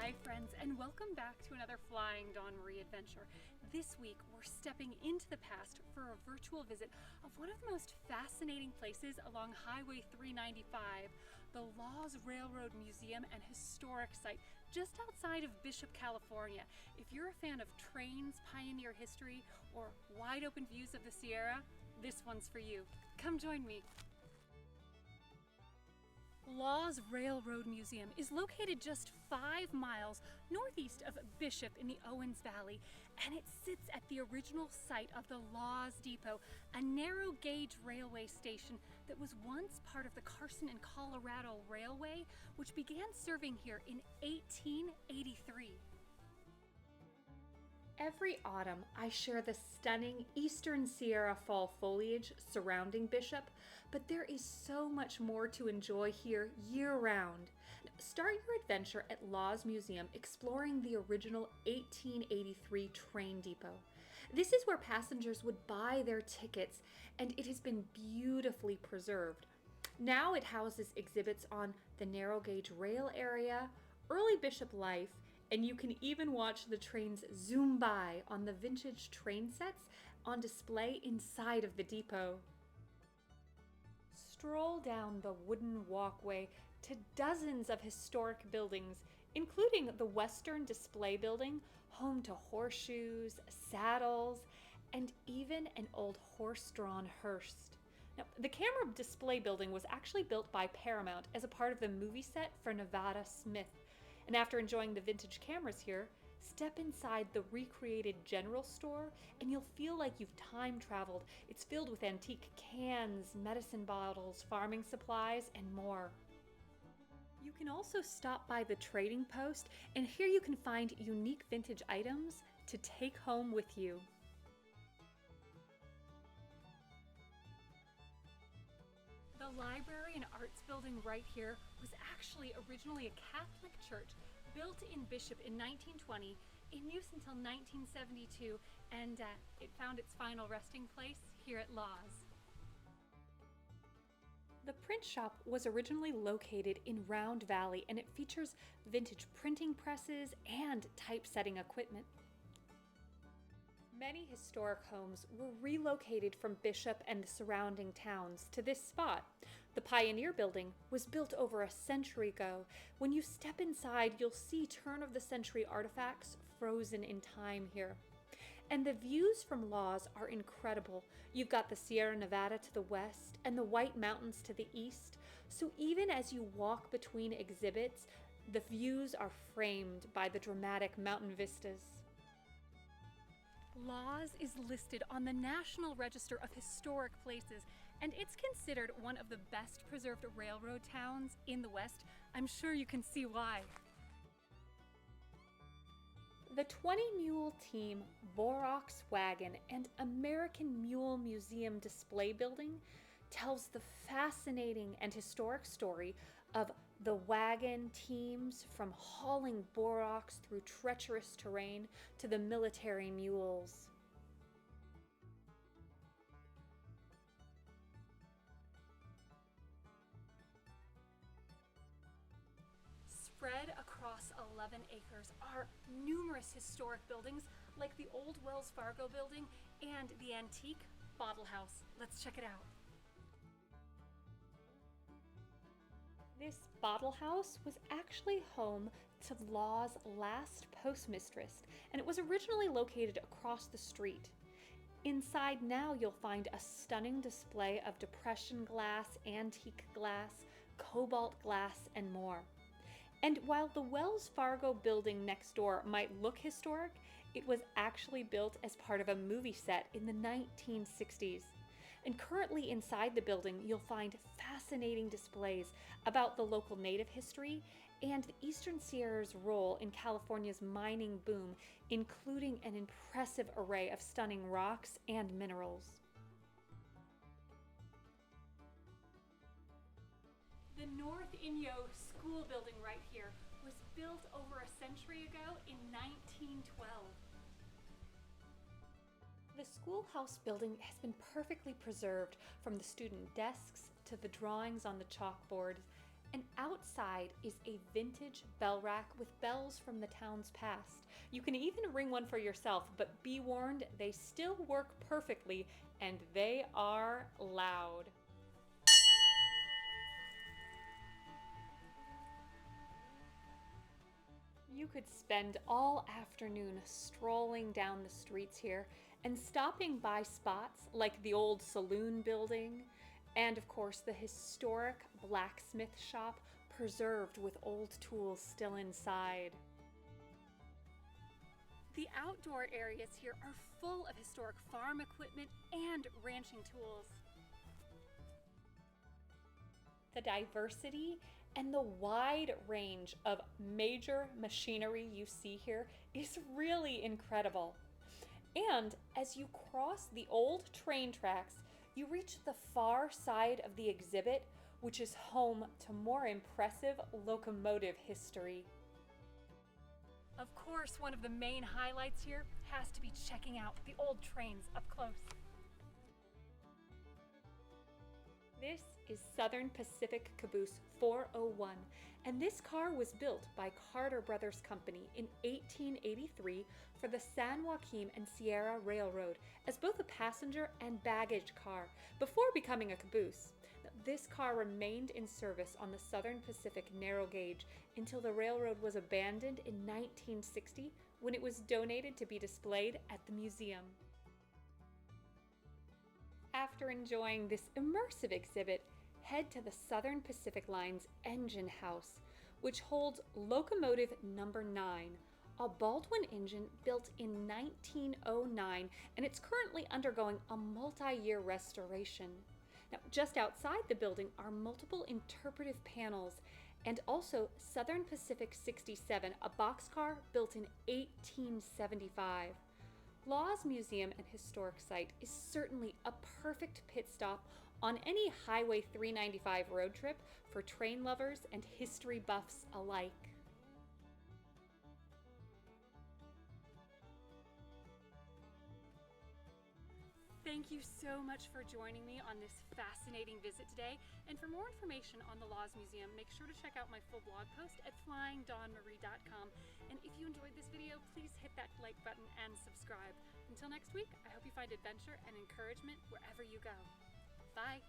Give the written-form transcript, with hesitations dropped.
Hi friends, and welcome back to another Flying Dawn Marie adventure. This week we're stepping into the past for a virtual visit of one of the most fascinating places along Highway 395, the Laws Railroad Museum and Historic Site just outside of Bishop, California. If you're a fan of trains, pioneer history, or wide open views of the Sierra, this one's for you. Come join me. Laws Railroad Museum is located just 5 miles northeast of Bishop in the Owens Valley, and it sits at the original site of the Laws Depot, a narrow gauge railway station that was once part of the Carson and Colorado Railway, which began serving here in 1883. Every autumn, I share the stunning Eastern Sierra fall foliage surrounding Bishop, but there is so much more to enjoy here year-round. Start your adventure at Laws Museum exploring the original 1883 train depot. This is where passengers would buy their tickets, and it has been beautifully preserved. Now it houses exhibits on the narrow gauge rail area, early Bishop life, and you can even watch the trains zoom by on the vintage train sets on display inside of the depot. Stroll down the wooden walkway to dozens of historic buildings, including the Western Display Building, home to horseshoes, saddles, and even an old horse-drawn hearse. Now, the Camera Display Building was actually built by Paramount as a part of the movie set for Nevada Smith. And after enjoying the vintage cameras here, step inside the recreated general store and you'll feel like you've time traveled. It's filled with antique cans, medicine bottles, farming supplies, and more. You can also stop by the trading post, and here you can find unique vintage items to take home with you. The library and arts building right here was actually originally a Catholic church built in Bishop in 1920, in use until 1972, and it found its final resting place here at Laws. The print shop was originally located in Round Valley, and it features vintage printing presses and typesetting equipment. Many historic homes were relocated from Bishop and the surrounding towns to this spot. The Pioneer Building was built over a century ago. When you step inside, you'll see turn-of-the-century artifacts frozen in time here. And the views from Laws are incredible. You've got the Sierra Nevada to the west and the White Mountains to the east. So even as you walk between exhibits, the views are framed by the dramatic mountain vistas. Laws is listed on the National Register of Historic Places, and it's considered one of the best preserved railroad towns in the West. I'm sure you can see why. The 20-mule team Borax Wagon and American Mule Museum Display Building tells the fascinating and historic story of the wagon teams from hauling borax through treacherous terrain to the military mules. Spread across 11 acres are numerous historic buildings like the old Wells Fargo building and the antique Bottle House. Let's check it out. This Bottle House was actually home to Law's last postmistress, and it was originally located across the street. Inside now you'll find a stunning display of Depression glass, antique glass, cobalt glass, and more. And while the Wells Fargo building next door might look historic, it was actually built as part of a movie set in the 1960s. And currently inside the building, you'll find fascinating displays about the local native history and the Eastern Sierra's role in California's mining boom, including an impressive array of stunning rocks and minerals. The North Inyo School building right here was built over a century ago in 1912. The schoolhouse building has been perfectly preserved, from the student desks to the drawings on the chalkboard, And outside is a vintage bell rack with bells from the town's past. You can even ring one for yourself, but be warned, they still work perfectly and they are loud. You could spend all afternoon strolling down the streets here and stopping by spots like the old saloon building and, of course, the historic blacksmith shop preserved with old tools still inside. The outdoor areas here are full of historic farm equipment and ranching tools. The diversity and the wide range of major machinery you see here is really incredible. And as you cross the old train tracks, you reach the far side of the exhibit, which is home to more impressive locomotive history. Of course, one of the main highlights here has to be checking out the old trains up close. This is Southern Pacific Caboose 401, and this car was built by Carter Brothers Company in 1883 for the San Joaquin and Sierra Railroad as both a passenger and baggage car before becoming a caboose. This car remained in service on the Southern Pacific narrow gauge until the railroad was abandoned in 1960 when it was donated to be displayed at the museum. After enjoying this immersive exhibit, head to the Southern Pacific Line's engine house, which holds locomotive number 9, a Baldwin engine built in 1909, and it's currently undergoing a multi-year restoration. Now, just outside the building are multiple interpretive panels and also Southern Pacific 67, a boxcar built in 1875. Laws Museum and Historic Site is certainly a perfect pit stop on any Highway 395 road trip for train lovers and history buffs alike. Thank you so much for joining me on this fascinating visit today. And for more information on the Laws Museum, make sure to check out my full blog post at flyingdawnmarie.com. And if you enjoyed this video, please hit that like button and subscribe. Until next week, I hope you find adventure and encouragement wherever you go. Bye.